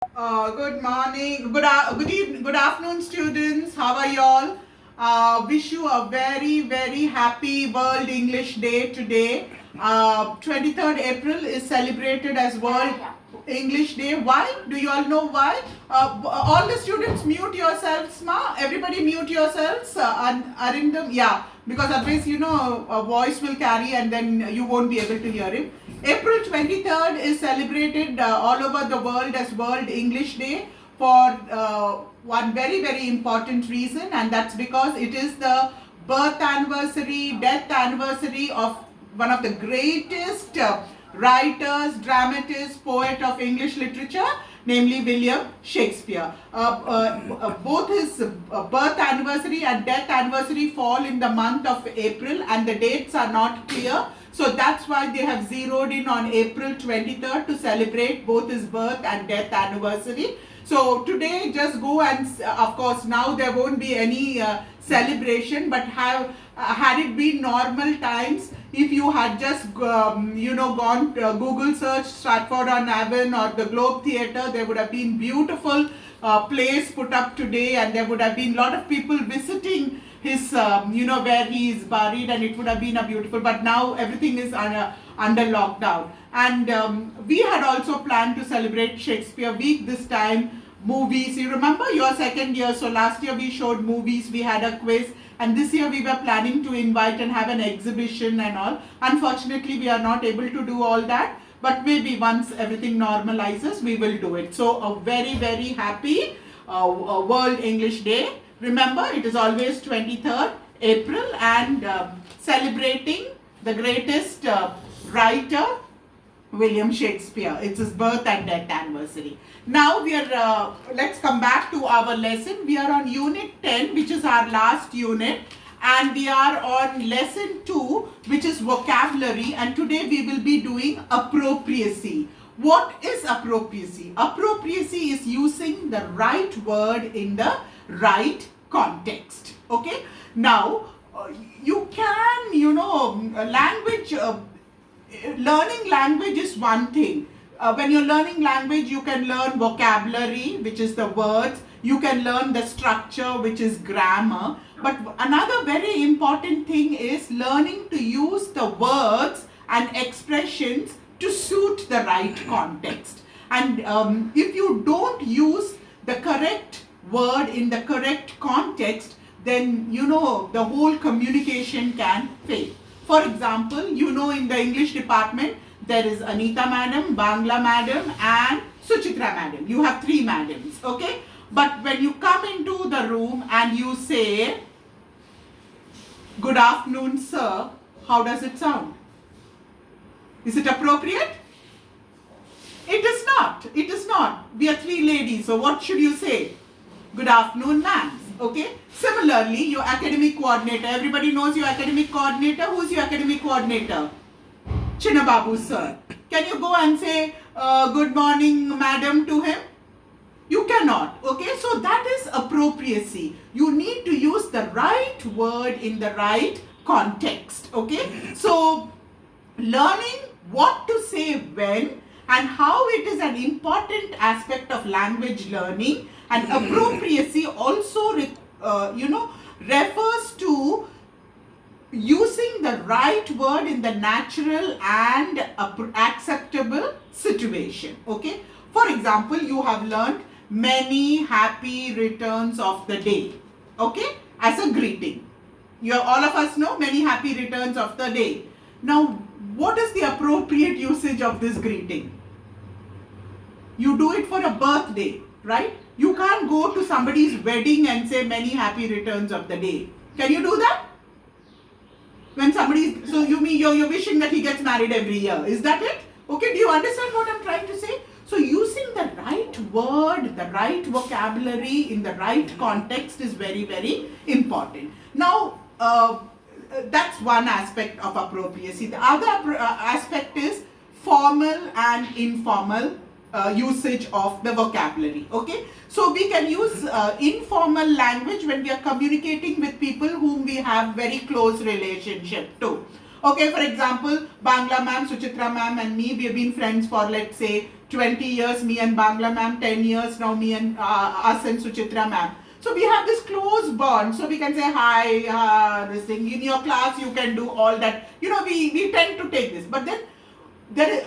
Good morning, good evening, good afternoon, students. How are you all? Wish you a very, very happy World English Day today. 23rd April is celebrated as World English Day. Why? Do you all know why? All the students mute yourselves, ma. Everybody mute yourselves. Arindam, yeah, because otherwise, a voice will carry and then you won't be able to hear him. April 23rd is celebrated all over the world as World English Day for one very, very important reason, and that's because it is the birth anniversary, death anniversary of one of the greatest writers, dramatists, poet of English literature, namely William Shakespeare. Both his birth anniversary and death anniversary fall in the month of April, and the dates are not clear. So that's why they have zeroed in on April 23rd to celebrate both his birth and death anniversary. So today just go and of course now there won't be any celebration, but had it been normal times, if you had just gone Google search Stratford-on-Avon or the Globe Theatre, there would have been beautiful plays put up today, and there would have been a lot of people visiting his where he is buried, and it would have been a beautiful, but now everything is under lockdown. And we had also planned to celebrate Shakespeare Week this time. Movies, you remember your second year, so last year we showed movies, we had a quiz, and this year we were planning to invite and have an exhibition and all. Unfortunately, we are not able to do all that, but maybe once everything normalizes, we will do it. So a very, very happy World English Day. Remember, it is always 23rd April, and celebrating the greatest writer, William Shakespeare. It's his birth and death anniversary. Now we are, let's come back to our lesson. We are on Unit 10, which is our last unit, and we are on Lesson 2, which is vocabulary, and today we will be doing appropriacy. What is appropriacy? Appropriacy is using the right word in the right context. Okay? Now, you can, language... learning language is one thing. When you're learning language, you can learn vocabulary, which is the words. You can learn the structure, which is grammar. But another very important thing is learning to use the words and expressions to suit the right context. And if you don't use the correct word in the correct context, then the whole communication can fail. For example, in the English department, there is Anita madam, Bangla madam, and Suchitra madam. You have 3 madams, okay? But when you come into the room and you say, "Good afternoon, sir," how does it sound? Is it appropriate? It is not. It is not. We are 3 ladies, so what should you say? "Good afternoon, ma'am." Okay. Similarly, your academic coordinator. Everybody knows your academic coordinator. Who's your academic coordinator? Chinababu sir. Can you go and say "Good morning, madam" to him? You cannot. Okay. So that is appropriacy. You need to use the right word in the right context. Okay. So learning what to say when and how it is an important aspect of language learning, and appropriacy also refers to using the right word in the natural and acceptable situation. Okay. For example, you have learned "many happy returns of the day," okay, as a greeting. All of us know "many happy returns of the day." Now, what is the appropriate usage of this greeting? You do it for a birthday, right? You can't go to somebody's wedding and say "many happy returns of the day." Can you do that? When so you mean you're wishing that he gets married every year. Is that it? Okay, do you understand what I'm trying to say? So using the right word, the right vocabulary in the right context is very, very important. Now, that's one aspect of appropriacy. The other aspect is formal and informal usage of the vocabulary. Okay, so we can use informal language when we are communicating with people whom we have very close relationship to. Okay, for example, Bangla ma'am, Suchitra ma'am and me, we have been friends for, let's say, 20 years, me and Bangla ma'am, 10 years now, me and us and Suchitra ma'am. So we have this close bond. So we can say hi, this thing. In your class, you can do all that. We tend to take this. But then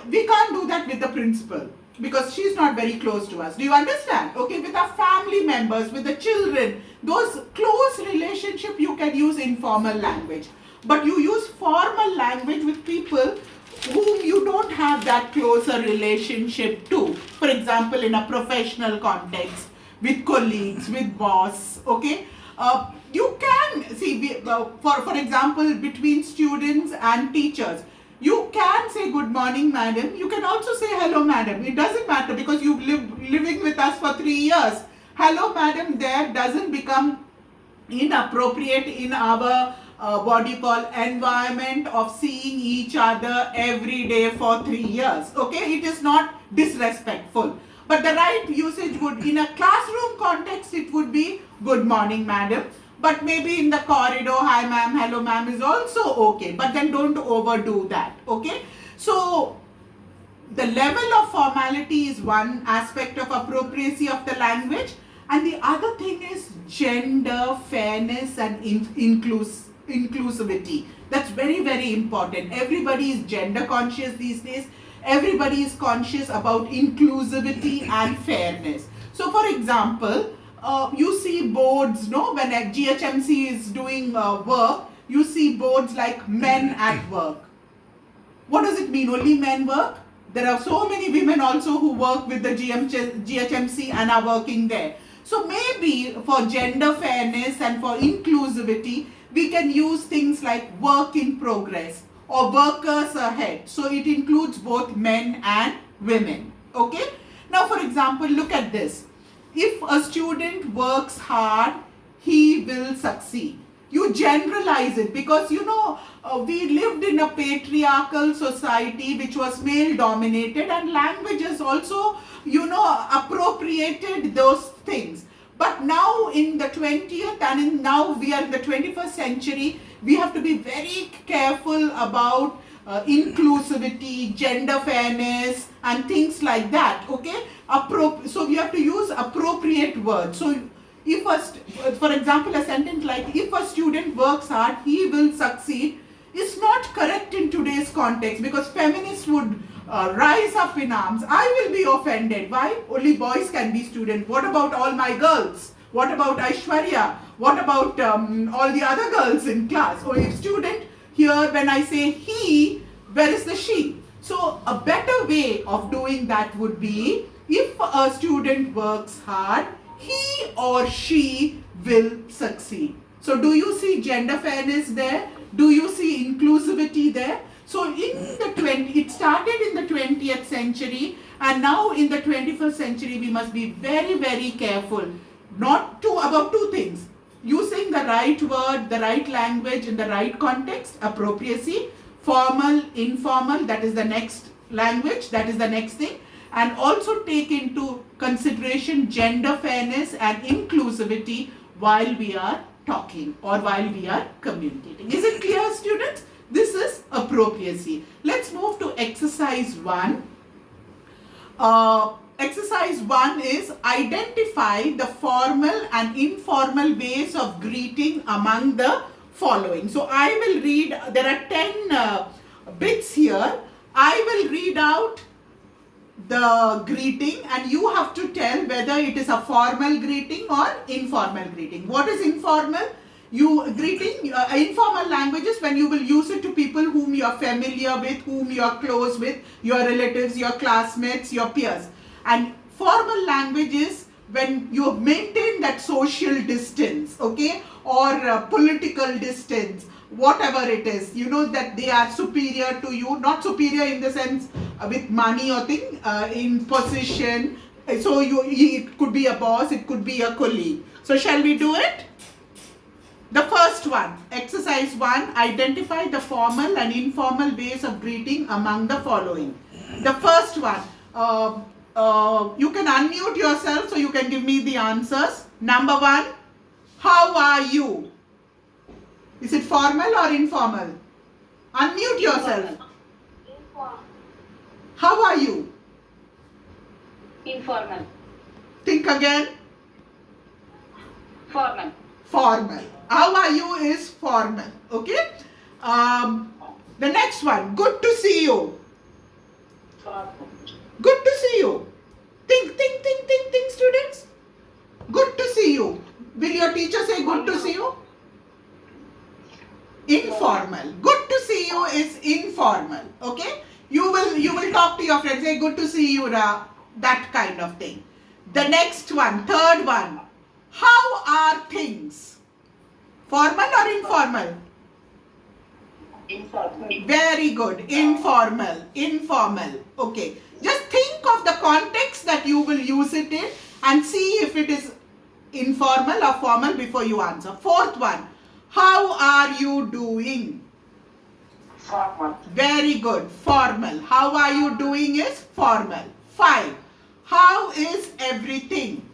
we can't do that with the principal because she's not very close to us. Do you understand? Okay, with our family members, with the children, those close relationship, you can use informal language. But you use formal language with people whom you don't have that closer relationship to. For example, in a professional context, with colleagues, with boss, okay? You can see, for example, between students and teachers, you can say good morning madam, you can also say hello madam. It doesn't matter because you've living with us for 3 years. Hello madam there doesn't become inappropriate in our what you call environment of seeing each other every day for 3 years. Okay, it is not disrespectful. But the right usage would, in a classroom context, it would be good morning madam. But maybe in the corridor, hi ma'am, hello ma'am is also okay. But then don't overdo that. Okay. So the level of formality is one aspect of appropriacy of the language. And the other thing is gender, fairness and inclusivity. That's very, very important. Everybody is gender conscious these days. Everybody is conscious about inclusivity and fairness. So for example, you see boards, no? When a GHMC is doing work, you see boards like men at work. What does it mean? Only men work? There are so many women also who work with the GHMC and are working there. So maybe for gender fairness and for inclusivity, we can use things like work in progress or workers ahead. So it includes both men and women. Okay? Now for example, look at this. If a student works hard, he will succeed. You generalize it because we lived in a patriarchal society which was male dominated, and languages also appropriated those things. But now in the 20th and now we are in the 21st century, we have to be very careful about inclusivity, gender fairness and things like that. Okay, so we have to use appropriate words. So for example, a sentence like if a student works hard, he will succeed is not correct in today's context, because feminists would rise up in arms. I will be offended. Why? Only boys can be students. What about all my girls? What about Aishwarya? What about all the other girls in class? Or if student, here when I say he, where is the she? So a better way of doing that would be, if a student works hard, he or she will succeed. So do you see gender fairness there? Do you see inclusivity there? So it started in the 20th century, and now in the 21st century we must be very, very careful about two things: using the right word, the right language in the right context, appropriacy; formal, informal, that is the next language, that is the next thing, and also take into consideration gender fairness and inclusivity while we are talking or while we are communicating. Is it clear, students? This is appropriacy. Let's move to exercise 1. Exercise 1 is identify the formal and informal ways of greeting among the following. So I will read, there are 10 bits here. I will read out the greeting and you have to tell whether it is a formal greeting or informal greeting. What is informal? Informal languages, when you will use it to people whom you are familiar with, whom you are close with, your relatives, your classmates, your peers. And formal languages, when you maintain that social distance, okay, or political distance, whatever it is, that they are superior to you, not superior in the sense with money or thing, in position. So it could be a boss, it could be a colleague. So shall we do it? The first one, exercise 1, identify the formal and informal ways of greeting among the following. The first one, you can unmute yourself so you can give me the answers. Number 1, how are you? Is it formal or informal? Unmute yourself. Informal. How are you? Informal. Think again. Formal. Formal. How are you is formal. Okay. The next one. Good to see you. Good to see you. Think, students. Good to see you. Will your teacher say good to see you? Informal. Good to see you is informal. Okay. You will talk to your friends. Say good to see you, Ra. That kind of thing. The next one, third one. How are things? Formal or informal? Informal. Very good. Informal. Informal. Okay. Just think of the context that you will use it in and see if it is informal or formal before you answer. Fourth one. How are you doing? Formal. Very good. Formal. How are you doing is formal. 5. How is everything?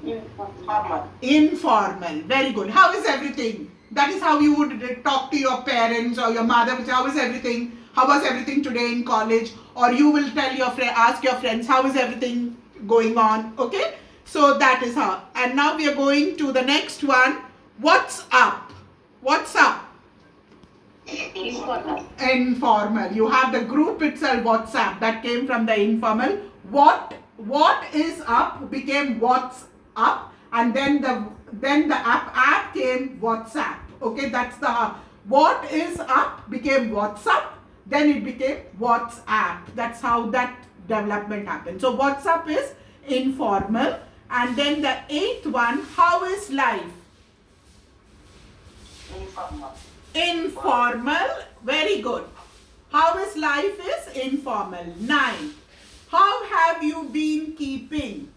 Informal. Informal. Very good. How is everything? That is how you would talk to your parents or your mother. How is everything? How was everything today in college? Or you will tell your friend, ask your friends, how is everything going on? Okay. So that is how. And now we are going to the next one. What's up? What's up? Informal. Informal. You have the group itself, WhatsApp, that came from the informal. What is up became what's up, and then the app came WhatsApp. Okay, that's the what is up became WhatsApp, then it became WhatsApp. That's how that development happened. So WhatsApp is informal, and then the 8th one, how is life? Informal. Informal. Very good. How is life is informal. 9. How have you been keeping?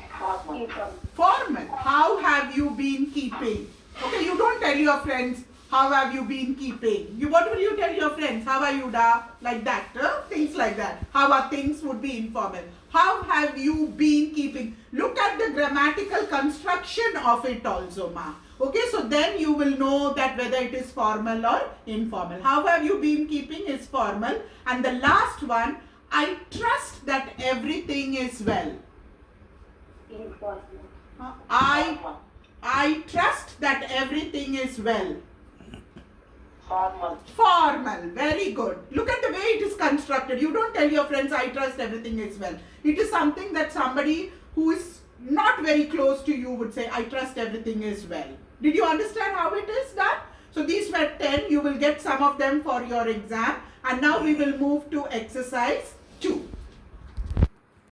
Informal. Formal. How have you been keeping? Okay, you don't tell your friends, how have you been keeping? What will you tell your friends? How are you, da? Like that. Things like that. How are things would be informal. How have you been keeping? Look at the grammatical construction of it also, ma. Okay, so then you will know that whether it is formal or informal. How have you been keeping is formal. And the last one, I trust that everything is well. Informal. I trust that everything is well. Formal. Formal. Very good. Look at the way it is constructed. You don't tell your friends, I trust everything is well. It is something that somebody who is not very close to you would say, I trust everything is well. Did you understand how it is done? So these were 10. You will get some of them for your exam. And now we will move to exercise 2.